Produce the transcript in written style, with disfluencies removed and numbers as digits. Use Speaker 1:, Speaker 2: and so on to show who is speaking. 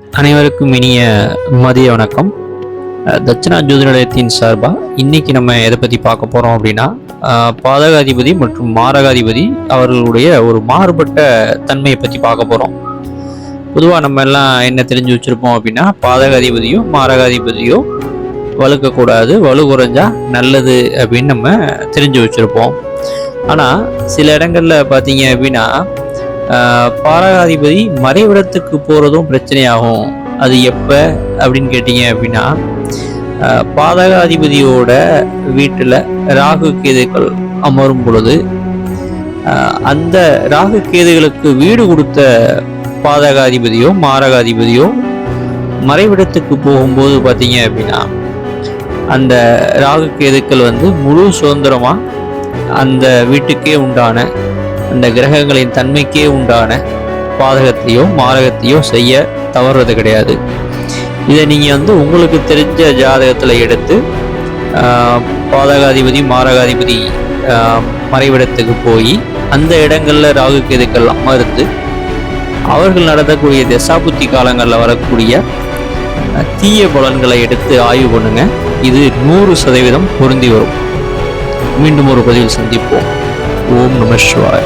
Speaker 1: அனைவருக்கும் இனிய மதிய வணக்கம். தட்சிணா ஜோதிட நிலையத்தின் சார்பாக இன்னைக்கு நம்ம எதை பற்றி பார்க்க போகிறோம் அப்படின்னா, பாதகாதிபதி மற்றும் மாரகாதிபதி அவர்களுடைய ஒரு மாறுபட்ட தன்மையை பற்றி பார்க்க போகிறோம். பொதுவாக நம்ம எல்லாம் என்ன தெரிஞ்சு வச்சுருப்போம் அப்படின்னா, பாதகாதிபதியோ மாரகாதிபதியோ வலுக்கக்கூடாது, வலு குறைஞ்சா நல்லது அப்படின்னு நம்ம தெரிஞ்சு வச்சுருப்போம். ஆனால் சில இடங்களில் பார்த்தீங்க அப்படின்னா, பாதகாதிபதி மறைவிடத்துக்கு போகிறதும் பிரச்சனையாகும். அது எப்போ அப்படின்னு கேட்டிங்க அப்படின்னா, பாதகாதிபதியோட வீட்டில் ராகு கேதுக்கள் அமரும் பொழுது அந்த ராகு கேதுகளுக்கு வீடு கொடுத்த பாதகாதிபதியோ மாரகாதிபதியோ மறைவிடத்துக்கு போகும்போது பார்த்தீங்க அப்படின்னா, அந்த ராகு கேதுக்கள் முழு சுதந்திரமாக அந்த வீட்டுக்கே உண்டான அந்த கிரகங்களின் தன்மைக்கே உண்டான பாதகத்தையோ மாரகத்தையோ செய்ய தவறுறது கிடையாது. இதை நீங்கள் உங்களுக்கு தெரிஞ்ச ஜாதகத்தில் எடுத்து பாதகாதிபதி மாரகாதிபதி மறைவிடத்துக்கு போய் அந்த இடங்களில் ராகு கேதுக்கள் அமர்ந்து அவர்கள் நடத்தக்கூடிய தசாபுத்தி காலங்களில் வரக்கூடிய தீய பலன்களை எடுத்து ஆய்வு பண்ணுங்க. இது 100% பொருந்தி வரும். மீண்டும் ஒரு பதிவில் சந்திப்போம். ஓம் நம சிவாய.